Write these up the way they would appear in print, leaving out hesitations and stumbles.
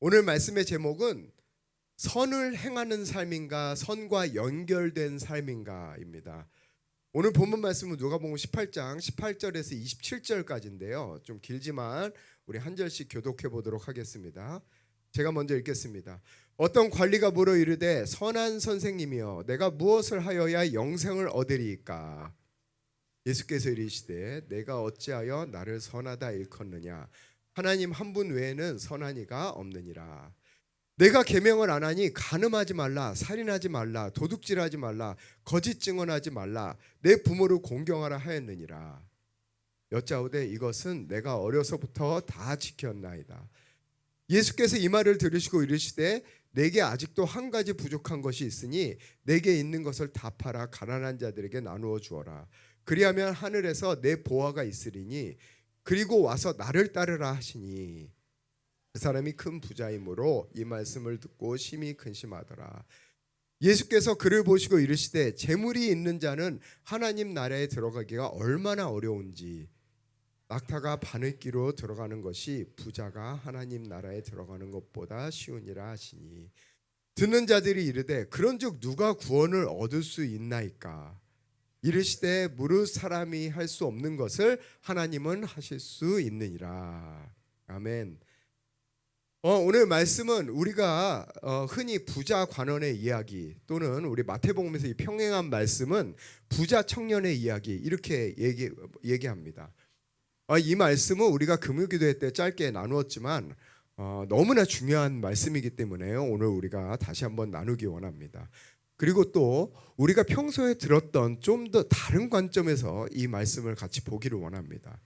오늘 말씀의 제목은 선을 행하는 삶인가 선과 연결된 삶인가입니다. 오늘 본문 말씀은 누가복음 18장 18절에서 27절까지인데요. 좀 길지만 우리 한 절씩 교독해 보도록 하겠습니다. 제가 먼저 읽겠습니다. 어떤 관리가 물어 이르되 선한 선생님이여 내가 무엇을 하여야 영생을 얻으리이까? 예수께서 이르시되 내가 어찌하여 나를 선하다 일컫느냐? 하나님 한 분 외에는 선한 이가 없느니라. 내가 계명을 안 하니 간음하지 말라, 살인하지 말라, 도둑질하지 말라, 거짓 증언하지 말라, 내 부모를 공경하라 하였느니라. 여짜오되 이것은 내가 어려서부터 다 지켰나이다. 예수께서 이 말을 들으시고 이르시되 내게 아직도 한 가지 부족한 것이 있으니 내게 있는 것을 다 팔아 가난한 자들에게 나누어 주어라. 그리하면 하늘에서 내 보화가 있으리니 그리고 와서 나를 따르라 하시니 그 사람이 큰 부자이므로 이 말씀을 듣고 심히 근심하더라. 예수께서 그를 보시고 이르시되 재물이 있는 자는 하나님 나라에 들어가기가 얼마나 어려운지 낙타가 바늘기로 들어가는 것이 부자가 하나님 나라에 들어가는 것보다 쉬우니라 하시니 듣는 자들이 이르되 그런즉 누가 구원을 얻을 수 있나이까? 이르시되 무릇 사람이 할 수 없는 것을 하나님은 하실 수 있느니라. 아멘. 오늘 말씀은 우리가 흔히 부자 관원의 이야기 또는 우리 마태복음에서 이 평행한 말씀은 부자 청년의 이야기 이렇게 얘기합니다. 이 말씀은 우리가 금요기도회 때 짧게 나누었지만 너무나 중요한 말씀이기 때문에 오늘 우리가 다시 한번 나누기 원합니다. 그리고 또 우리가 평소에 들었던 좀 더 다른 관점에서 이 말씀을 같이 보기를 원합니다.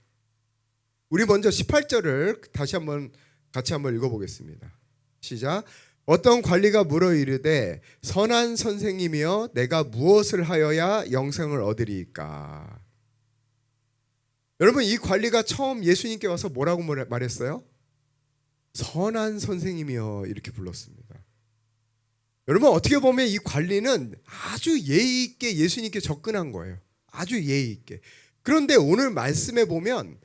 우리 먼저 18절을 다시 한번 같이 한번 읽어보겠습니다. 시작. 어떤 관리가 물어 이르되 선한 선생님이여 내가 무엇을 하여야 영생을 얻으리이까? 여러분 이 관리가 처음 예수님께 와서 뭐라고 말했어요? 선한 선생님이여 이렇게 불렀습니다. 여러분 어떻게 보면 이 관리는 아주 예의 있게 예수님께 접근한 거예요. 아주 예의 있게. 그런데 오늘 말씀에 보면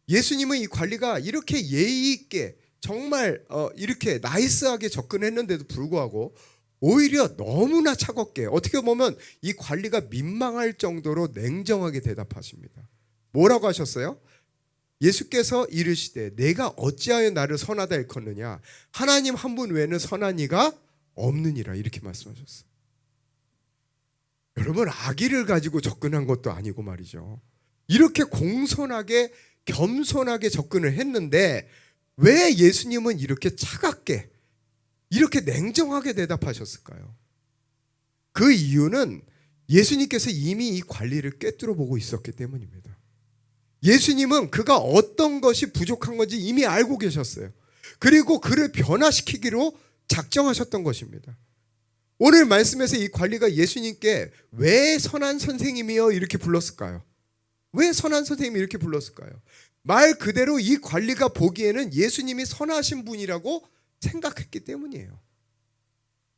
예수님은 이 관리가 이렇게 예의 있게 정말 이렇게 나이스하게 접근했는데도 불구하고 오히려 너무나 차갑게 어떻게 보면 이 관리가 민망할 정도로 냉정하게 대답하십니다. 뭐라고 하셨어요? 예수께서 이르시되 내가 어찌하여 나를 선하다 일컫느냐? 하나님 한 분 외에는 선한 이가 없느니라 이렇게 말씀하셨어요. 여러분 악의를 가지고 접근한 것도 아니고 말이죠. 이렇게 공손하게 겸손하게 접근을 했는데 왜 예수님은 이렇게 차갑게 이렇게 냉정하게 대답하셨을까요? 그 이유는 예수님께서 이미 이 관리를 꿰뚫어 보고 있었기 때문입니다. 예수님은 그가 어떤 것이 부족한 건지 이미 알고 계셨어요. 그리고 그를 변화시키기로 작정하셨던 것입니다. 오늘 말씀에서 이 관리가 예수님께 왜 선한 선생님이여 이렇게 불렀을까요? 왜 선한 선생님이 이렇게 불렀을까요? 말 그대로 이 관리가 보기에는 예수님이 선하신 분이라고 생각했기 때문이에요.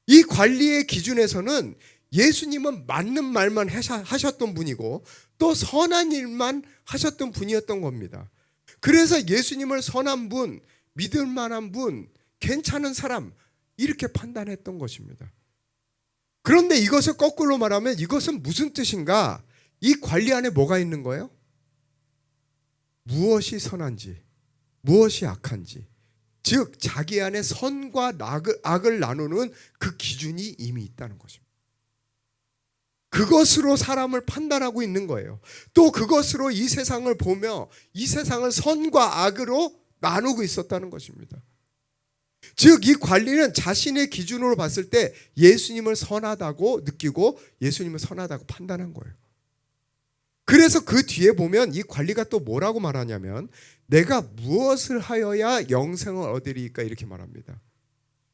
이 관리의 기준에서는 예수님은 맞는 말만 하셨던 분이고 또 선한 일만 하셨던 분이었던 겁니다. 그래서 예수님을 선한 분, 믿을 만한 분, 괜찮은 사람 이렇게 판단했던 것입니다. 그런데 이것을 거꾸로 말하면 이것은 무슨 뜻인가? 이 관리 안에 뭐가 있는 거예요? 무엇이 선한지, 무엇이 악한지, 즉 자기 안에 선과 악을 나누는 그 기준이 이미 있다는 것입니다. 그것으로 사람을 판단하고 있는 거예요. 또 그것으로 이 세상을 보며 이 세상을 선과 악으로 나누고 있었다는 것입니다. 즉 이 관리는 자신의 기준으로 봤을 때 예수님을 선하다고 느끼고 예수님을 선하다고 판단한 거예요. 그래서 그 뒤에 보면 이 관리가 또 뭐라고 말하냐면 내가 무엇을 하여야 영생을 얻으리까 이렇게 말합니다.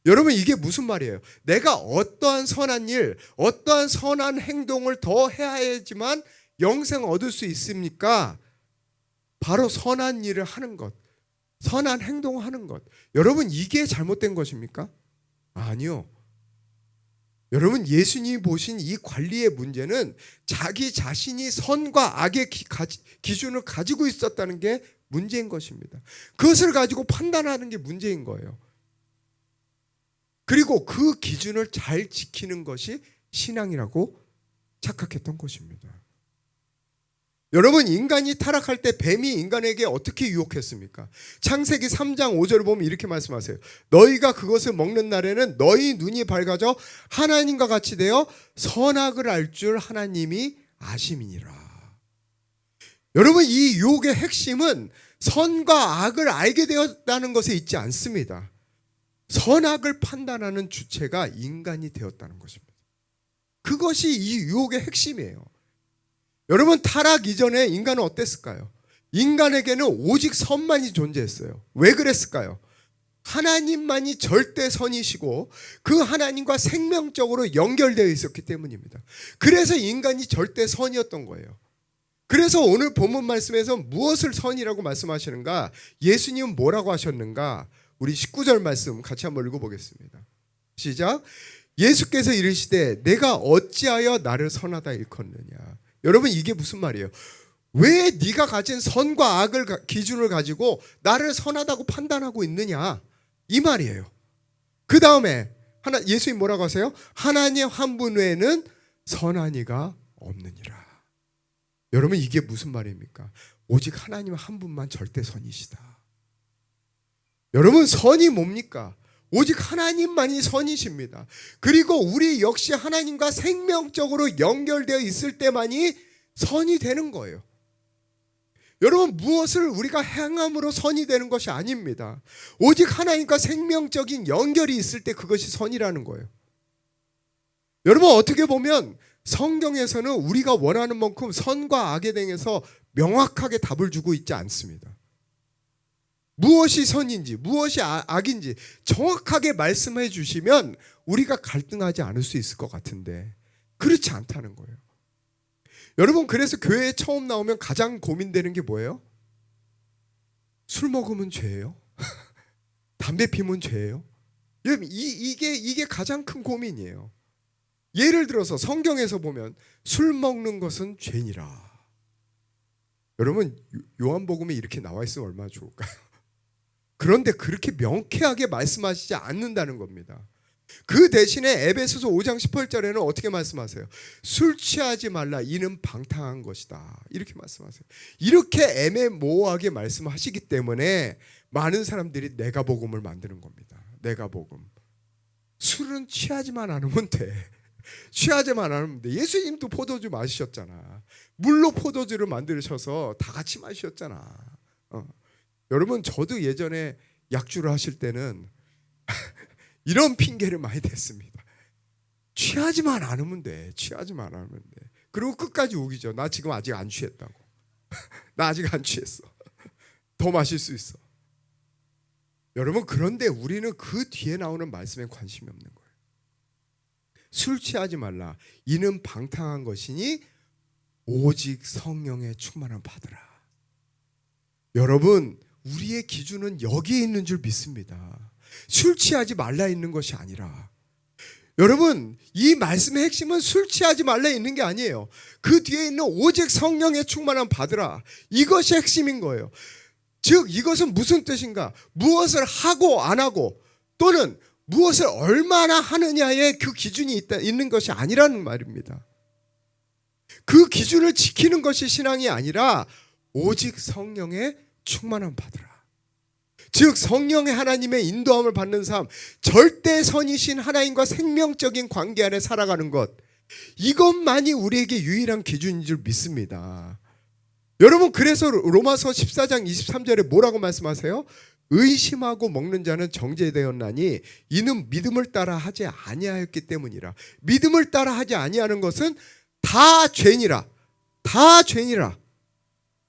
여러분 이게 무슨 말이에요? 내가 어떠한 선한 일, 어떠한 선한 행동을 더 해야지만 영생을 얻을 수 있습니까? 바로 선한 일을 하는 것, 선한 행동을 하는 것. 여러분 이게 잘못된 것입니까? 아니요. 여러분 예수님이 보신 이 관리의 문제는 자기 자신이 선과 악의 기준을 가지고 있었다는 게 문제인 것입니다. 그것을 가지고 판단하는 게 문제인 거예요. 그리고 그 기준을 잘 지키는 것이 신앙이라고 착각했던 것입니다. 여러분, 인간이 타락할 때 뱀이 인간에게 어떻게 유혹했습니까? 창세기 3장 5절을 보면 이렇게 말씀하세요. 너희가 그것을 먹는 날에는 너희 눈이 밝아져 하나님과 같이 되어 선악을 알 줄 하나님이 아심이니라. 여러분, 이 유혹의 핵심은 선과 악을 알게 되었다는 것에 있지 않습니다. 선악을 판단하는 주체가 인간이 되었다는 것입니다. 그것이 이 유혹의 핵심이에요. 여러분, 타락 이전에 인간은 어땠을까요? 인간에게는 오직 선만이 존재했어요. 왜 그랬을까요? 하나님만이 절대 선이시고 그 하나님과 생명적으로 연결되어 있었기 때문입니다. 그래서 인간이 절대 선이었던 거예요. 그래서 오늘 본문 말씀에서 무엇을 선이라고 말씀하시는가? 예수님은 뭐라고 하셨는가? 우리 19절 말씀 같이 한번 읽어보겠습니다. 시작. 예수께서 이르시되 내가 어찌하여 나를 선하다 일컫느냐. 여러분, 이게 무슨 말이에요? 왜 네가 가진 선과 악을 기준을 가지고 나를 선하다고 판단하고 있느냐, 이 말이에요. 그 다음에 예수님 뭐라고 하세요? 하나님 한 분 외에는 선한 이가 없느니라. 여러분, 이게 무슨 말입니까? 오직 하나님 한 분만 절대 선이시다. 여러분, 선이 뭡니까? 오직 하나님만이 선이십니다. 그리고 우리 역시 하나님과 생명적으로 연결되어 있을 때만이 선이 되는 거예요. 여러분, 무엇을 우리가 행함으로 선이 되는 것이 아닙니다. 오직 하나님과 생명적인 연결이 있을 때 그것이 선이라는 거예요. 여러분, 어떻게 보면 성경에서는 우리가 원하는 만큼 선과 악에 대해서 명확하게 답을 주고 있지 않습니다. 무엇이 선인지 무엇이 악인지 정확하게 말씀해 주시면 우리가 갈등하지 않을 수 있을 것 같은데 그렇지 않다는 거예요. 여러분, 그래서 교회에 처음 나오면 가장 고민되는 게 뭐예요? 술 먹으면 죄예요? 담배 피면 죄예요? 여러분, 이게 가장 큰 고민이에요. 예를 들어서 성경에서 보면 술 먹는 것은 죄니라. 여러분, 요한복음에 이렇게 나와 있으면 얼마나 좋을까요? 그런데 그렇게 명쾌하게 말씀하시지 않는다는 겁니다. 그 대신에 에베소서 5장 18절에는 어떻게 말씀하세요? 술 취하지 말라, 이는 방탕한 것이다, 이렇게 말씀하세요. 이렇게 애매모호하게 말씀하시기 때문에 많은 사람들이 내가복음을 만드는 겁니다. 내가복음. 술은 취하지만 않으면 돼. 취하지만 않으면 돼. 예수님도 포도주 마시셨잖아. 물로 포도주를 만드셔서 다 같이 마셨잖아. 여러분, 저도 예전에 약주를 하실 때는 이런 핑계를 많이 댔습니다. 취하지만 않으면 돼. 취하지만 않으면 돼. 그리고 끝까지 우기죠. 나 지금 아직 안 취했다고. 나 아직 안 취했어. 더 마실 수 있어. 여러분, 그런데 우리는 그 뒤에 나오는 말씀에 관심이 없는 거예요. 술 취하지 말라, 이는 방탕한 것이니 오직 성령의 충만함 받으라. 여러분, 우리의 기준은 여기에 있는 줄 믿습니다. 술 취하지 말라 있는 것이 아니라, 여러분, 이 말씀의 핵심은 술 취하지 말라 있는 게 아니에요. 그 뒤에 있는 오직 성령의 충만함 받으라, 이것이 핵심인 거예요. 즉, 이것은 무슨 뜻인가? 무엇을 하고 안 하고 또는 무엇을 얼마나 하느냐에 그 기준이 있는 것이 아니라는 말입니다. 그 기준을 지키는 것이 신앙이 아니라 오직 성령의 충만함 받으라. 즉, 성령의 하나님의 인도함을 받는 삶, 절대 선이신 하나님과 생명적인 관계 안에 살아가는 것, 이것만이 우리에게 유일한 기준인 줄 믿습니다. 여러분, 그래서 로마서 14장 23절에 뭐라고 말씀하세요? 의심하고 먹는 자는 정죄되었나니 이는 믿음을 따라 하지 아니하였기 때문이라. 믿음을 따라 하지 아니하는 것은 다 죄니라. 다 죄니라.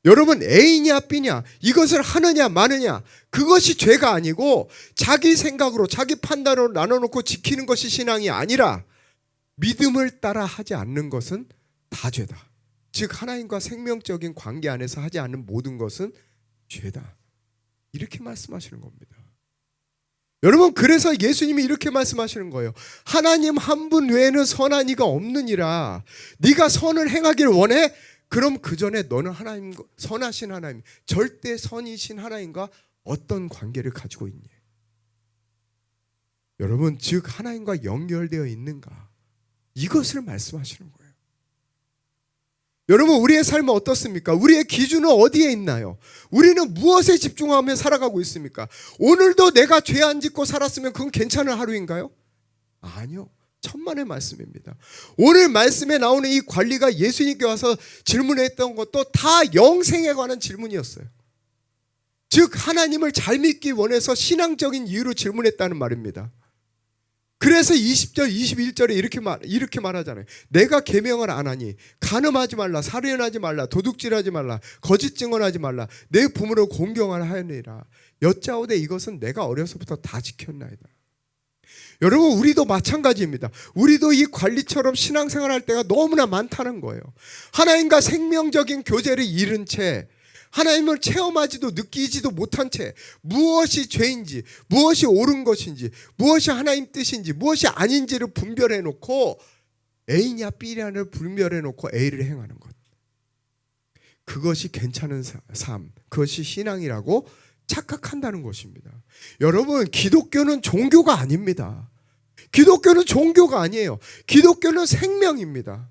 여러분, A냐 B냐 이것을 하느냐 마느냐 그것이 죄가 아니고 자기 생각으로 자기 판단으로 나눠놓고 지키는 것이 신앙이 아니라 믿음을 따라 하지 않는 것은 다 죄다. 즉, 하나님과 생명적인 관계 안에서 하지 않는 모든 것은 죄다. 이렇게 말씀하시는 겁니다. 여러분, 그래서 예수님이 이렇게 말씀하시는 거예요. 하나님 한 분 외에는 선한 이가 없느니라. 네가 선을 행하길 원해? 그럼 그 전에 너는 하나님, 선하신 하나님, 절대 선이신 하나님과 어떤 관계를 가지고 있니? 여러분, 즉 하나님과 연결되어 있는가? 이것을 말씀하시는 거예요. 여러분, 우리의 삶은 어떻습니까? 우리의 기준은 어디에 있나요? 우리는 무엇에 집중하며 살아가고 있습니까? 오늘도 내가 죄 안 짓고 살았으면 그건 괜찮은 하루인가요? 아니요. 천만의 말씀입니다. 오늘 말씀에 나오는 이 관리가 예수님께 와서 질문했던 것도 다 영생에 관한 질문이었어요. 즉 하나님을 잘 믿기 원해서 신앙적인 이유로 질문했다는 말입니다. 그래서 20절, 21절에 이렇게 말하잖아요. 내가 계명을 안 하니 간음하지 말라, 살인하지 말라, 도둑질하지 말라, 거짓 증언하지 말라, 내 부모를 공경하라 하느니라. 여짜오되 이것은 내가 어려서부터 다 지켰나이다. 여러분, 우리도 마찬가지입니다. 우리도 이 관리처럼 신앙생활할 때가 너무나 많다는 거예요. 하나님과 생명적인 교제를 잃은 채, 하나님을 체험하지도 느끼지도 못한 채 무엇이 죄인지, 무엇이 옳은 것인지, 무엇이 하나님 뜻인지, 무엇이 아닌지를 분별해놓고 A냐 B냐를 분별해놓고 A를 행하는 것, 그것이 괜찮은 삶, 그것이 신앙이라고 착각한다는 것입니다. 여러분, 기독교는 종교가 아닙니다. 기독교는 종교가 아니에요. 기독교는 생명입니다.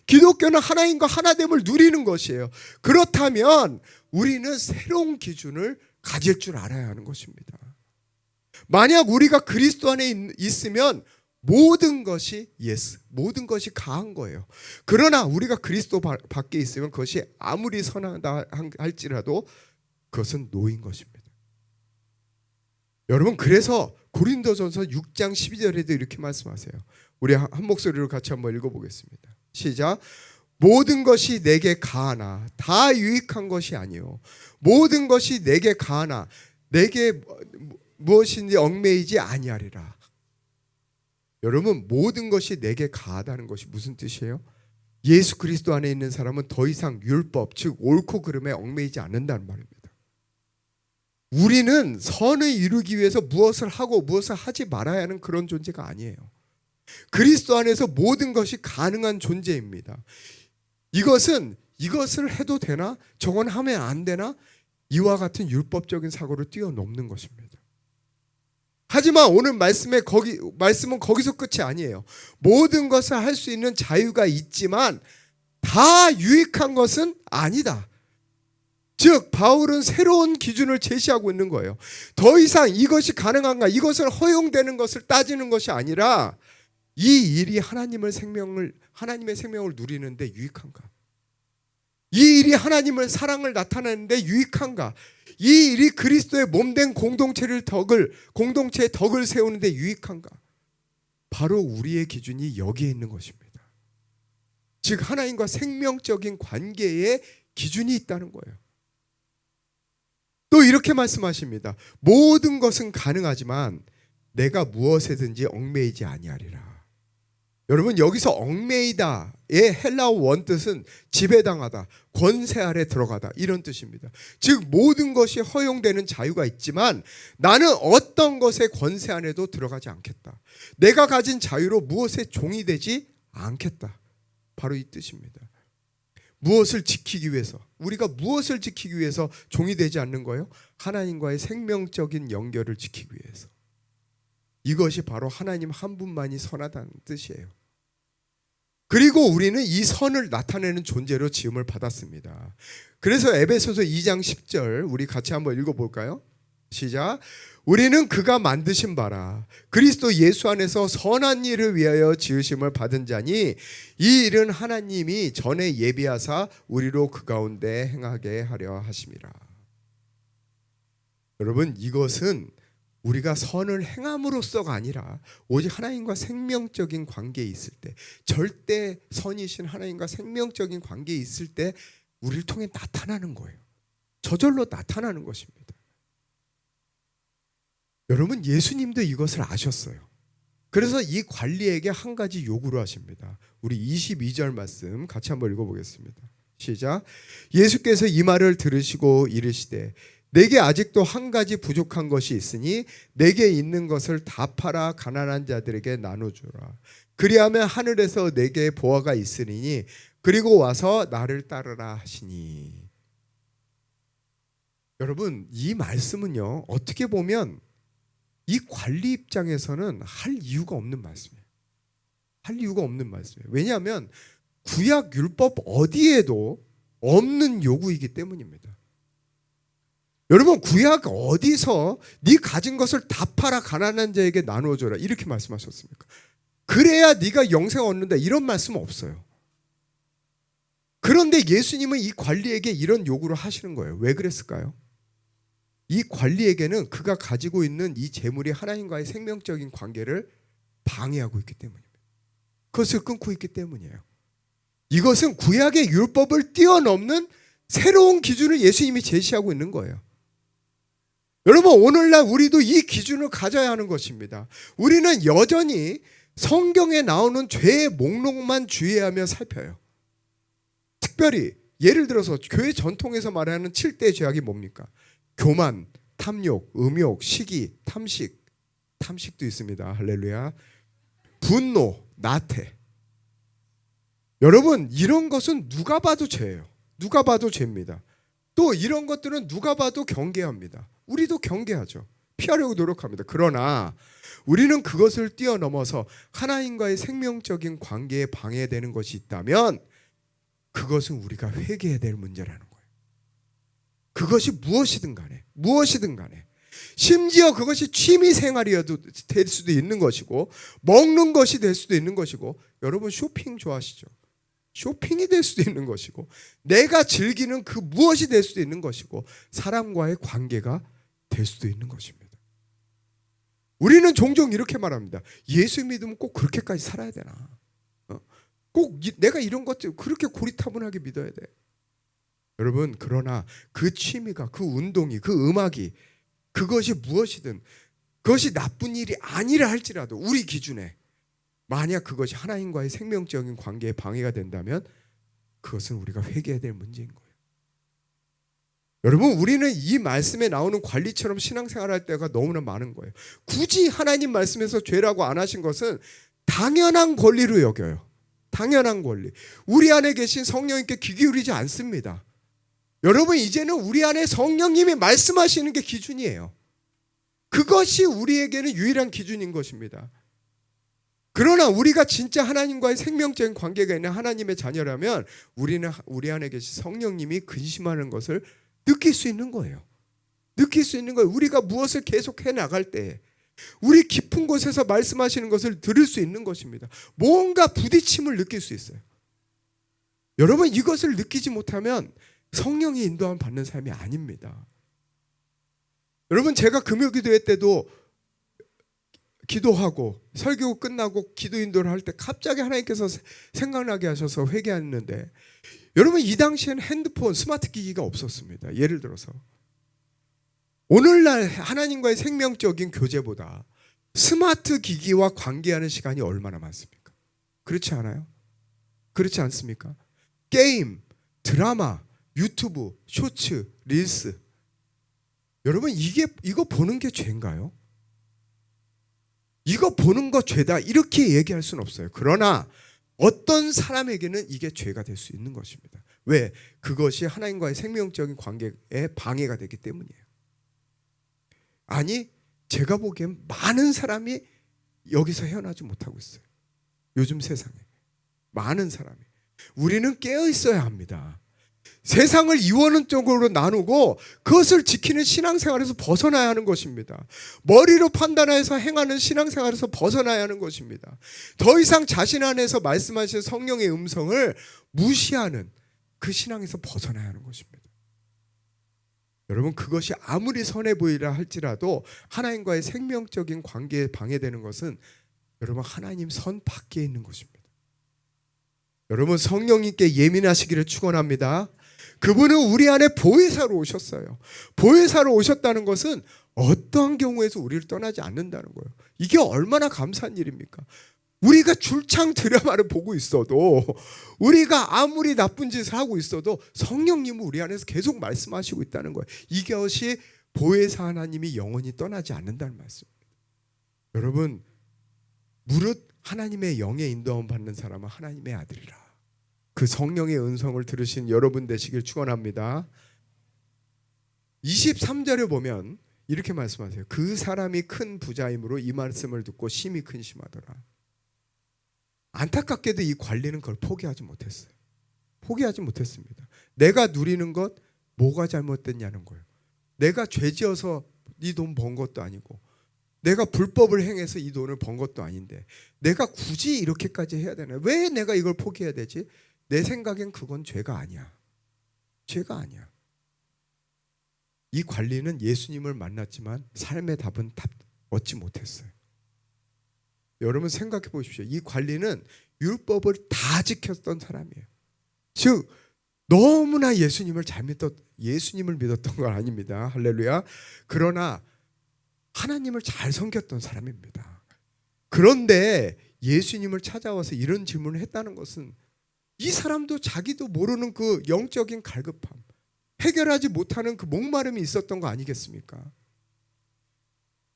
기독교는 하나님과 하나됨을 누리는 것이에요. 그렇다면 우리는 새로운 기준을 가질 줄 알아야 하는 것입니다. 만약 우리가 그리스도 안에 있으면 모든 것이 모든 것이 가한 거예요. 그러나 우리가 그리스도 밖에 있으면 그것이 아무리 선하다 할지라도 그것은 노인 것입니다. 여러분, 그래서 고린도전서 6장 12절에도 이렇게 말씀하세요. 우리 한 목소리로 같이 한번 읽어보겠습니다. 시작. 모든 것이 내게 가하나 다 유익한 것이 아니요 모든 것이 내게 가하나 내게 무엇인지 얽매이지 아니하리라. 여러분, 모든 것이 내게 가하다는 것이 무슨 뜻이에요? 예수 그리스도 안에 있는 사람은 더 이상 율법, 즉 옳고 그름에 얽매이지 않는다는 말입니다. 우리는 선을 이루기 위해서 무엇을 하고 무엇을 하지 말아야 하는 그런 존재가 아니에요. 그리스도 안에서 모든 것이 가능한 존재입니다. 이것을 해도 되나? 저건 하면 안 되나? 이와 같은 율법적인 사고를 뛰어넘는 것입니다. 하지만 오늘 말씀은 거기서 끝이 아니에요. 모든 것을 할 수 있는 자유가 있지만 다 유익한 것은 아니다. 즉 바울은 새로운 기준을 제시하고 있는 거예요. 더 이상 이것이 가능한가, 이것을 허용되는 것을 따지는 것이 아니라 이 일이 하나님의 생명을 누리는데 유익한가? 이 일이 하나님의 사랑을 나타내는데 유익한가? 이 일이 그리스도의 몸된 공동체의 덕을 세우는데 유익한가? 바로 우리의 기준이 여기에 있는 것입니다. 즉 하나님과 생명적인 관계에 기준이 있다는 거예요. 또 이렇게 말씀하십니다. 모든 것은 가능하지만 내가 무엇에든지 얽매이지 아니하리라. 여러분, 여기서 얽매이다의 헬라어 원뜻은 지배당하다, 권세 아래 들어가다, 이런 뜻입니다. 즉 모든 것이 허용되는 자유가 있지만 나는 어떤 것의 권세 안에도 들어가지 않겠다. 내가 가진 자유로 무엇의 종이 되지 않겠다. 바로 이 뜻입니다. 무엇을 지키기 위해서, 우리가 무엇을 지키기 위해서 종이 되지 않는 거예요? 하나님과의 생명적인 연결을 지키기 위해서. 이것이 바로 하나님 한 분만이 선하다는 뜻이에요. 그리고 우리는 이 선을 나타내는 존재로 지음을 받았습니다. 그래서 에베소서 2장 10절 우리 같이 한번 읽어볼까요? 시작. 우리는 그가 만드신 바라 그리스도 예수 안에서 선한 일을 위하여 지으심을 받은 자니 이 일은 하나님이 전에 예비하사 우리로 그 가운데 행하게 하려 하심이라. 여러분, 이것은 우리가 선을 행함으로써가 아니라 오직 하나님과 생명적인 관계에 있을 때, 절대 선이신 하나님과 생명적인 관계에 있을 때 우리를 통해 나타나는 거예요. 저절로 나타나는 것입니다. 여러분, 예수님도 이것을 아셨어요. 그래서 이 관리에게 한 가지 요구를 하십니다. 우리 22절 말씀 같이 한번 읽어보겠습니다. 시작. 예수께서 이 말을 들으시고 이르시되 내게 아직도 한 가지 부족한 것이 있으니 내게 있는 것을 다 팔아 가난한 자들에게 나눠주라. 그리하면 하늘에서 내게 보화가 있으리니 그리고 와서 나를 따르라 하시니. 여러분, 이 말씀은요, 어떻게 보면 이 관리 입장에서는 할 이유가 없는 말씀이에요. 할 이유가 없는 말씀이에요. 왜냐하면 구약 율법 어디에도 없는 요구이기 때문입니다. 여러분, 구약 어디서 네 가진 것을 다 팔아 가난한 자에게 나누어줘라 이렇게 말씀하셨습니까? 그래야 네가 영생 얻는다 이런 말씀 없어요. 그런데 예수님은 이 관리에게 이런 요구를 하시는 거예요. 왜 그랬을까요? 이 관리에게는 그가 가지고 있는 이 재물이 하나님과의 생명적인 관계를 방해하고 있기 때문입니다. 그것을 끊고 있기 때문이에요. 이것은 구약의 율법을 뛰어넘는 새로운 기준을 예수님이 제시하고 있는 거예요. 여러분, 오늘날 우리도 이 기준을 가져야 하는 것입니다. 우리는 여전히 성경에 나오는 죄의 목록만 주의하며 살펴요. 특별히 예를 들어서 교회 전통에서 말하는 7대 죄악이 뭡니까? 교만, 탐욕, 음욕, 시기, 탐식, 탐식도 있습니다. 할렐루야. 분노, 나태. 여러분, 이런 것은 누가 봐도 죄예요. 누가 봐도 죄입니다. 또 이런 것들은 누가 봐도 경계합니다. 우리도 경계하죠. 피하려고 노력합니다. 그러나 우리는 그것을 뛰어넘어서 하나님과의 생명적인 관계에 방해되는 것이 있다면 그것은 우리가 회개해야 될 문제라는 거예요. 그것이 무엇이든 간에 심지어 그것이 취미 생활이어도 될 수도 있는 것이고 먹는 것이 될 수도 있는 것이고 여러분 쇼핑 좋아하시죠? 쇼핑이 될 수도 있는 것이고 내가 즐기는 그 무엇이 될 수도 있는 것이고 사람과의 관계가 될 수도 있는 것입니다. 우리는 종종 이렇게 말합니다. 예수 믿으면 꼭 그렇게까지 살아야 되나? 꼭 내가 이런 것들 그렇게 고리타분하게 믿어야 돼. 여러분, 그러나 그 취미가, 그 운동이, 그 음악이 그것이 무엇이든 그것이 나쁜 일이 아니라 할지라도 우리 기준에 만약 그것이 하나님과의 생명적인 관계에 방해가 된다면 그것은 우리가 회개해야 될 문제인 거예요. 여러분, 우리는 이 말씀에 나오는 관리처럼 신앙생활할 때가 너무나 많은 거예요. 굳이 하나님 말씀에서 죄라고 안 하신 것은 당연한 권리로 여겨요. 당연한 권리. 우리 안에 계신 성령님께 귀 기울이지 않습니다. 여러분, 이제는 우리 안에 성령님이 말씀하시는 게 기준이에요. 그것이 우리에게는 유일한 기준인 것입니다. 그러나 우리가 진짜 하나님과의 생명적인 관계가 있는 하나님의 자녀라면 우리는 우리 안에 계신 성령님이 근심하는 것을 느낄 수 있는 거예요. 느낄 수 있는 거예요. 우리가 무엇을 계속해 나갈 때 우리 깊은 곳에서 말씀하시는 것을 들을 수 있는 것입니다. 뭔가 부딪힘을 느낄 수 있어요. 여러분, 이것을 느끼지 못하면 성령의 인도함 받는 삶이 아닙니다. 여러분, 제가 금요기도회 때도 기도하고 설교 끝나고 기도 인도를 할 때 갑자기 하나님께서 생각나게 하셔서 회개했는데 여러분, 이 당시에는 핸드폰, 스마트 기기가 없었습니다. 예를 들어서 오늘날 하나님과의 생명적인 교제보다 스마트 기기와 관계하는 시간이 얼마나 많습니까? 그렇지 않아요? 그렇지 않습니까? 게임, 드라마, 유튜브, 쇼츠, 릴스. 여러분, 이거 보는 게 죄인가요? 이거 보는 거 죄다 이렇게 얘기할 수는 없어요. 그러나 어떤 사람에게는 이게 죄가 될 수 있는 것입니다. 왜? 그것이 하나님과의 생명적인 관계에 방해가 되기 때문이에요. 아니, 제가 보기엔 많은 사람이 여기서 헤어나지 못하고 있어요. 요즘 세상에 많은 사람이. 우리는 깨어 있어야 합니다. 세상을 이원론적으로 나누고 그것을 지키는 신앙생활에서 벗어나야 하는 것입니다. 머리로 판단해서 행하는 신앙생활에서 벗어나야 하는 것입니다. 더 이상 자신 안에서 말씀하신 성령의 음성을 무시하는 그 신앙에서 벗어나야 하는 것입니다. 여러분, 그것이 아무리 선해 보이라 할지라도 하나님과의 생명적인 관계에 방해되는 것은 여러분, 하나님 선 밖에 있는 것입니다. 여러분, 성령님께 예민하시기를 축원합니다. 그분은 우리 안에 보혜사로 오셨어요. 보혜사로 오셨다는 것은 어떠한 경우에서 우리를 떠나지 않는다는 거예요. 이게 얼마나 감사한 일입니까? 우리가 줄창 드라마를 보고 있어도 우리가 아무리 나쁜 짓을 하고 있어도 성령님은 우리 안에서 계속 말씀하시고 있다는 거예요. 이것이 보혜사 하나님이 영원히 떠나지 않는다는 말씀입니다. 여러분, 무릇 하나님의 영의 인도함 받는 사람은 하나님의 아들이라. 그 성령의 음성을 들으신 여러분 되시길 축원합니다. 23절에 보면 이렇게 말씀하세요. 그 사람이 큰 부자이므로 이 말씀을 듣고 심히 근심하더라. 안타깝게도 이 관리는 그걸 포기하지 못했어요. 포기하지 못했습니다. 내가 누리는 것 뭐가 잘못됐냐는 거예요. 내가 죄지어서 이 돈 번 것도 아니고, 내가 불법을 행해서 이 돈을 번 것도 아닌데 내가 굳이 이렇게까지 해야 되나? 왜 내가 이걸 포기해야 되지? 내 생각엔 그건 죄가 아니야. 죄가 아니야. 이 관리는 예수님을 만났지만 삶의 답은 얻지 못했어요. 여러분 생각해 보십시오. 이 관리는 율법을 다 지켰던 사람이에요. 즉 너무나 예수님을 믿었던 건 아닙니다. 할렐루야. 그러나 하나님을 잘 섬겼던 사람입니다. 그런데 예수님을 찾아와서 이런 질문을 했다는 것은 이 사람도 자기도 모르는 그 영적인 갈급함, 해결하지 못하는 그 목마름이 있었던 거 아니겠습니까?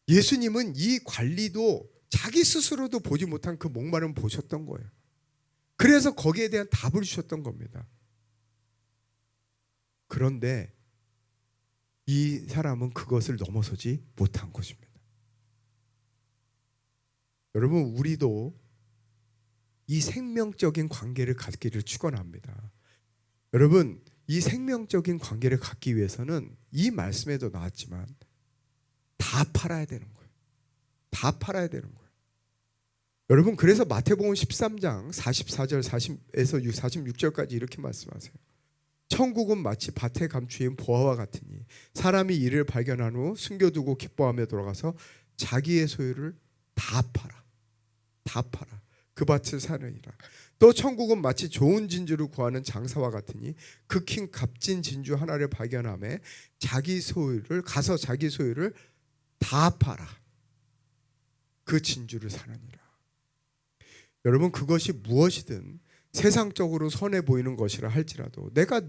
예수님은 이 관리도 자기 스스로도 보지 못한 그 목마름을 보셨던 거예요. 그래서 거기에 대한 답을 주셨던 겁니다. 그런데 이 사람은 그것을 넘어서지 못한 것입니다. 여러분, 우리도 이 생명적인 관계를 갖기를 축원합니다. 여러분, 이 생명적인 관계를 갖기 위해서는 이 말씀에도 나왔지만 다 팔아야 되는 거예요. 다 팔아야 되는 거예요. 여러분, 그래서 마태복음 13장 44절 40에서 46절까지 이렇게 말씀하세요. 천국은 마치 밭에 감추인 보화와 같으니 사람이 이를 발견한 후 숨겨두고 기뻐하며 돌아가서 자기의 소유를 다 팔아. 다 팔아. 그 밭을 사느니라. 또 천국은 마치 좋은 진주를 구하는 장사와 같으니 극히 값진 진주 하나를 발견하며 자기 소유를 다 팔아 그 진주를 사느니라. 여러분, 그것이 무엇이든 세상적으로 선해 보이는 것이라 할지라도, 내가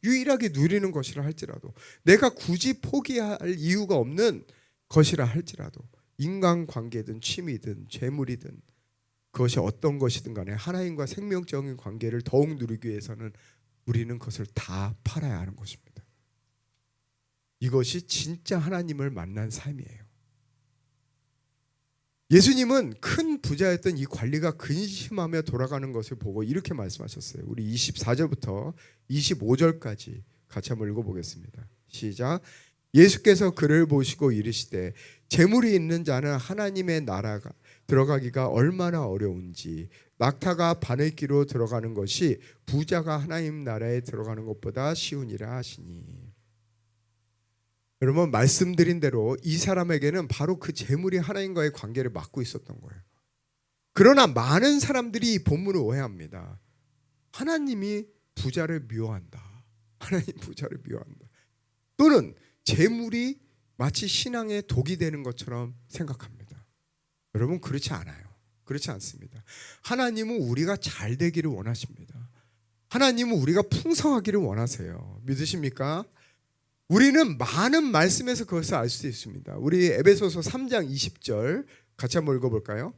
유일하게 누리는 것이라 할지라도, 내가 굳이 포기할 이유가 없는 것이라 할지라도, 인간관계든 취미든 재물이든 그것이 어떤 것이든 간에 하나님과 생명적인 관계를 더욱 누리기 위해서는 우리는 그것을 다 팔아야 하는 것입니다. 이것이 진짜 하나님을 만난 삶이에요. 예수님은 큰 부자였던 이 관리가 근심하며 돌아가는 것을 보고 이렇게 말씀하셨어요. 우리 24절부터 25절까지 같이 한번 읽어보겠습니다. 시작. 예수께서 그를 보시고 이르시되 재물이 있는 자는 하나님의 나라가 들어가기가 얼마나 어려운지, 낙타가 바늘기로 들어가는 것이 부자가 하나님 나라에 들어가는 것보다 쉬우니라 하시니. 여러분, 말씀드린 대로 이 사람에게는 바로 그 재물이 하나님과의 관계를 막고 있었던 거예요. 그러나 많은 사람들이 이 본문을 오해합니다. 하나님이 부자를 미워한다. 하나님 부자를 미워한다. 또는 재물이 마치 신앙의 독이 되는 것처럼 생각합니다. 여러분, 그렇지 않아요. 그렇지 않습니다. 하나님은 우리가 잘 되기를 원하십니다. 하나님은 우리가 풍성하기를 원하세요. 믿으십니까? 우리는 많은 말씀에서 그것을 알 수 있습니다. 우리 에베소서 3장 20절 같이 한번 읽어볼까요?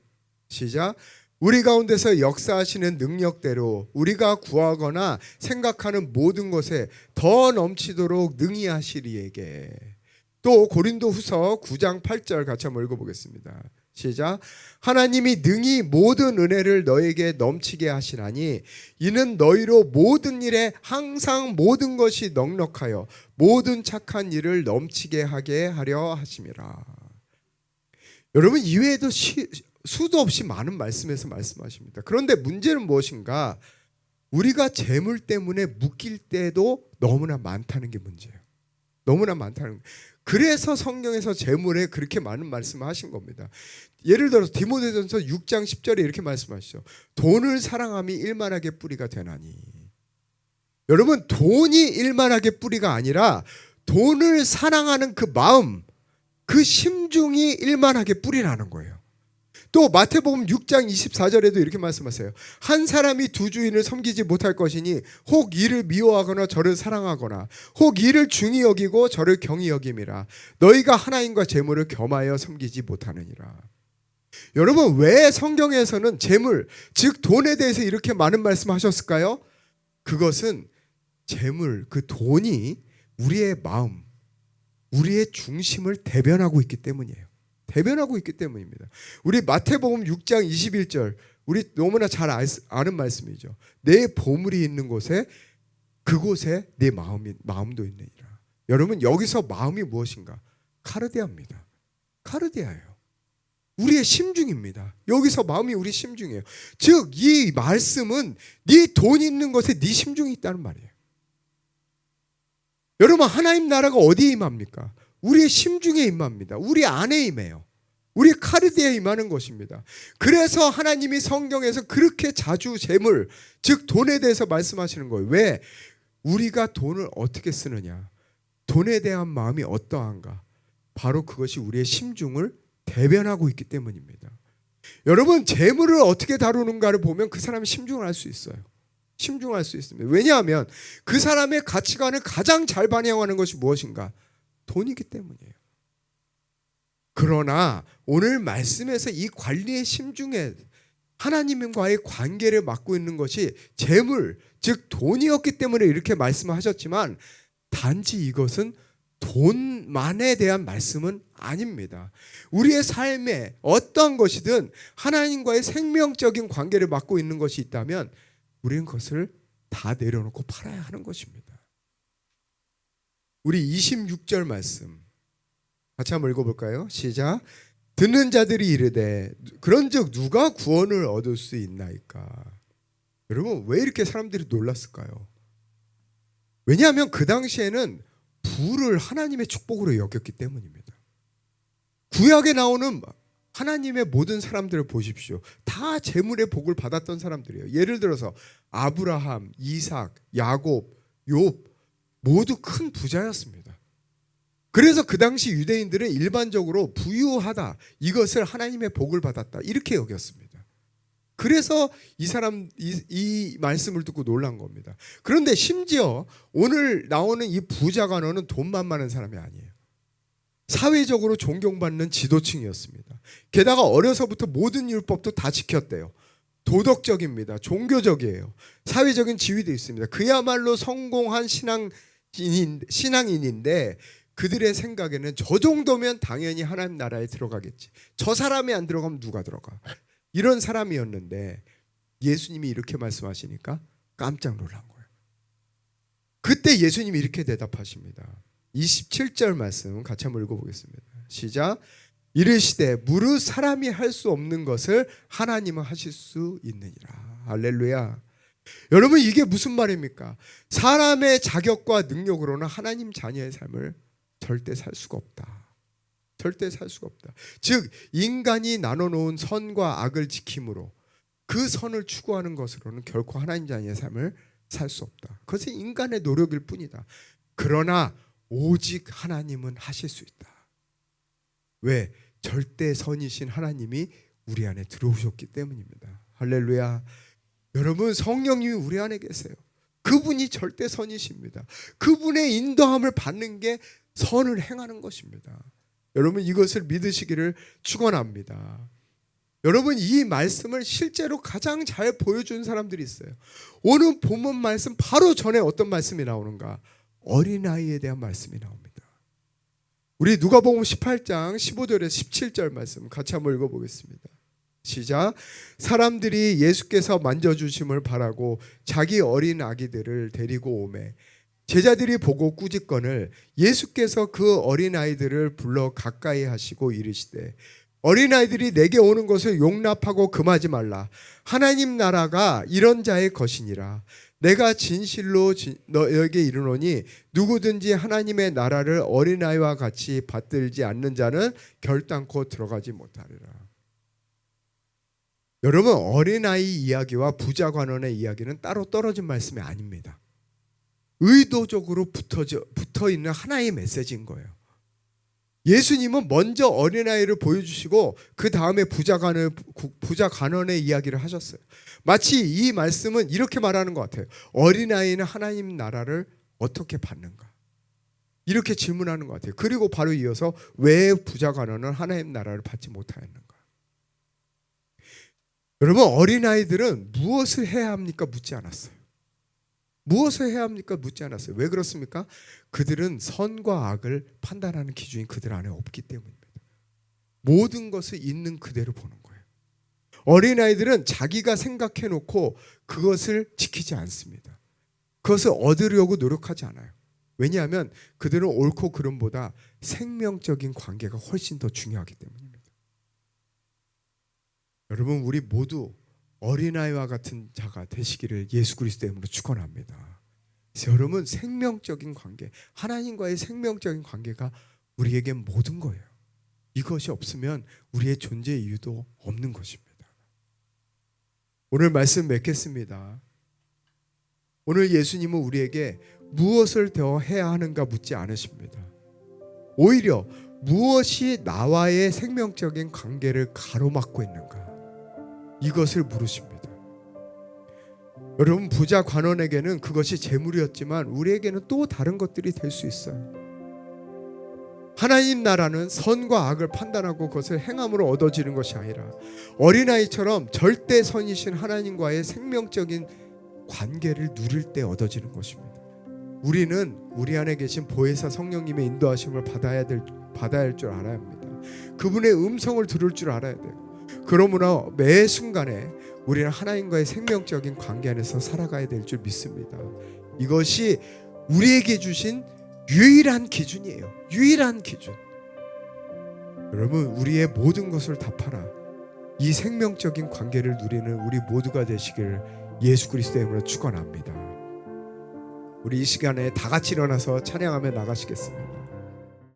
시작. 우리 가운데서 역사하시는 능력대로 우리가 구하거나 생각하는 모든 것에 더 넘치도록 능히 하시리에게. 또 고린도후서 9장 8절 같이 한번 읽어보겠습니다. 시작. 하나님이 능히 모든 은혜를 너에게 넘치게 하시나니 이는 너희로 모든 일에 항상 모든 것이 넉넉하여 모든 착한 일을 넘치게 하게 하려 하심이라. 여러분, 이외에도 수도 없이 많은 말씀에서 말씀하십니다. 그런데 문제는 무엇인가? 우리가 재물 때문에 묶일 때도 너무나 많다는 게 문제예요. 너무나 많다는 거예요. 그래서 성경에서 재물에 그렇게 많은 말씀을 하신 겁니다. 예를 들어서 디모데전서 6장 10절에 이렇게 말씀하시죠. 돈을 사랑함이 일만하게 뿌리가 되나니. 여러분, 돈이 일만하게 뿌리가 아니라 돈을 사랑하는 그 마음, 그 심중이 일만하게 뿌리라는 거예요. 또 마태복음 6장 24절에도 이렇게 말씀하세요. 한 사람이 두 주인을 섬기지 못할 것이니 혹 이를 미워하거나 저를 사랑하거나 혹 이를 중히 여기고 저를 경히 여김이라. 너희가 하나님과 재물을 겸하여 섬기지 못하느니라. 여러분, 왜 성경에서는 재물, 즉 돈에 대해서 이렇게 많은 말씀하셨을까요? 그것은 재물, 그 돈이 우리의 마음, 우리의 중심을 대변하고 있기 때문이에요. 대변하고 있기 때문입니다. 우리 마태복음 6장 21절, 우리 너무나 잘 아는 말씀이죠. 내 보물이 있는 곳에 그곳에 내 마음도 있느니라. 여러분, 여기서 마음이 무엇인가? 카르디아입니다. 카르디아예요. 우리의 심중입니다. 여기서 마음이 우리 심중이에요. 즉 이 말씀은 네 돈 있는 곳에 네 심중이 있다는 말이에요. 여러분, 하나님 나라가 어디에 임합니까? 우리의 심중에 임합니다. 우리 안에 임해요. 우리 카르디아에 임하는 것입니다. 그래서 하나님이 성경에서 그렇게 자주 재물, 즉 돈에 대해서 말씀하시는 거예요. 왜? 우리가 돈을 어떻게 쓰느냐, 돈에 대한 마음이 어떠한가, 바로 그것이 우리의 심중을 대변하고 있기 때문입니다. 여러분, 재물을 어떻게 다루는가를 보면 그 사람의 심중을 알 수 있어요. 심중할 수 있습니다. 왜냐하면 그 사람의 가치관을 가장 잘 반영하는 것이 무엇인가? 돈이기 때문이에요. 그러나 오늘 말씀에서 이 관리의 심중에 하나님과의 관계를 맡고 있는 것이 재물, 즉 돈이었기 때문에 이렇게 말씀하셨지만 단지 이것은 돈만에 대한 말씀은 아닙니다. 우리의 삶에 어떠한 것이든 하나님과의 생명적인 관계를 맡고 있는 것이 있다면 우리는 그것을 다 내려놓고 팔아야 하는 것입니다. 우리 26절 말씀 같이 한번 읽어볼까요? 시작. 듣는 자들이 이르되 그런즉 누가 구원을 얻을 수 있나이까. 여러분, 왜 이렇게 사람들이 놀랐을까요? 왜냐하면 그 당시에는 부를 하나님의 축복으로 여겼기 때문입니다. 구약에 나오는 하나님의 모든 사람들을 보십시오. 다 재물의 복을 받았던 사람들이에요. 예를 들어서 아브라함, 이삭, 야곱, 욥 모두 큰 부자였습니다. 그래서 그 당시 유대인들은 일반적으로 부유하다, 이것을 하나님의 복을 받았다, 이렇게 여겼습니다. 그래서 이 말씀을 듣고 놀란 겁니다. 그런데 심지어 오늘 나오는 이 부자간어는 돈만 많은 사람이 아니에요. 사회적으로 존경받는 지도층이었습니다. 게다가 어려서부터 모든 율법도 다 지켰대요. 도덕적입니다. 종교적이에요. 사회적인 지위도 있습니다. 그야말로 성공한 신앙인인데 그들의 생각에는 저 정도면 당연히 하나님 나라에 들어가겠지. 저 사람이 안 들어가면 누가 들어가? 이런 사람이었는데 예수님이 이렇게 말씀하시니까 깜짝 놀란 거예요. 그때 예수님이 이렇게 대답하십니다. 27절 말씀 같이 한번 읽어보겠습니다. 시작. 이르시되 무릇 사람이 할 수 없는 것을 하나님은 하실 수 있느니라. 할렐루야. 여러분, 이게 무슨 말입니까? 사람의 자격과 능력으로는 하나님 자녀의 삶을 절대 살 수가 없다. 절대 살 수가 없다. 즉 인간이 나눠놓은 선과 악을 지킴으로 그 선을 추구하는 것으로는 결코 하나님 자녀의 삶을 살 수 없다. 그것은 인간의 노력일 뿐이다. 그러나 오직 하나님은 하실 수 있다. 왜? 절대 선이신 하나님이 우리 안에 들어오셨기 때문입니다. 할렐루야. 여러분, 성령님이 우리 안에 계세요. 그분이 절대 선이십니다. 그분의 인도함을 받는 게 선을 행하는 것입니다. 여러분, 이것을 믿으시기를 축원합니다. 여러분, 이 말씀을 실제로 가장 잘 보여준 사람들이 있어요. 오늘 본문 말씀 바로 전에 어떤 말씀이 나오는가? 어린아이에 대한 말씀이 나옵니다. 우리 누가복음 18장 15절에서 17절 말씀 같이 한번 읽어보겠습니다. 시작. 사람들이 예수께서 만져주심을 바라고 자기 어린 아기들을 데리고 오매 제자들이 보고 꾸짖거늘 예수께서 그 어린아이들을 불러 가까이 하시고 이르시되 어린아이들이 내게 오는 것을 용납하고 금하지 말라. 하나님 나라가 이런 자의 것이니라. 내가 진실로 너에게 이르노니 누구든지 하나님의 나라를 어린아이와 같이 받들지 않는 자는 결단코 들어가지 못하리라. 여러분, 어린아이 이야기와 부자관원의 이야기는 따로 떨어진 말씀이 아닙니다. 의도적으로 붙어있는 하나의 메시지인 거예요. 예수님은 먼저 어린아이를 보여주시고 그 다음에 부자간원의 이야기를 하셨어요. 마치 이 말씀은 이렇게 말하는 것 같아요. 어린아이는 하나님 나라를 어떻게 받는가? 이렇게 질문하는 것 같아요. 그리고 바로 이어서 왜 부자간원은 하나님 나라를 받지 못하였는가? 여러분, 어린아이들은 무엇을 해야 합니까? 묻지 않았어요. 무엇을 해야 합니까? 묻지 않았어요. 왜 그렇습니까? 그들은 선과 악을 판단하는 기준이 그들 안에 없기 때문입니다. 모든 것을 있는 그대로 보는 거예요. 어린아이들은 자기가 생각해 놓고 그것을 지키지 않습니다. 그것을 얻으려고 노력하지 않아요. 왜냐하면 그들은 옳고 그름보다 생명적인 관계가 훨씬 더 중요하기 때문입니다. 여러분, 우리 모두 어린아이와 같은 자가 되시기를 예수 그리스도의 이름으로 축원합니다. 여러분, 생명적인 관계, 하나님과의 생명적인 관계가 우리에게 모든 거예요. 이것이 없으면 우리의 존재 이유도 없는 것입니다. 오늘 말씀 맺겠습니다. 오늘 예수님은 우리에게 무엇을 더 해야 하는가 묻지 않으십니다. 오히려 무엇이 나와의 생명적인 관계를 가로막고 있는가, 이것을 물으십니다. 여러분, 부자 관원에게는 그것이 재물이었지만 우리에게는 또 다른 것들이 될 수 있어요. 하나님 나라는 선과 악을 판단하고 그것을 행함으로 얻어지는 것이 아니라 어린아이처럼 절대 선이신 하나님과의 생명적인 관계를 누릴 때 얻어지는 것입니다. 우리는 우리 안에 계신 보혜사 성령님의 인도하심을 받아야 할 줄 알아야 합니다. 그분의 음성을 들을 줄 알아야 돼요. 그러므로 매 순간에 우리는 하나님과의 생명적인 관계 안에서 살아가야 될 줄 믿습니다. 이것이 우리에게 주신 유일한 기준이에요. 유일한 기준. 여러분, 우리의 모든 것을 다 팔아 이 생명적인 관계를 누리는 우리 모두가 되시기를 예수 그리스도의 이름으로 축원합니다. 우리 이 시간에 다 같이 일어나서 찬양하며 나가시겠습니다.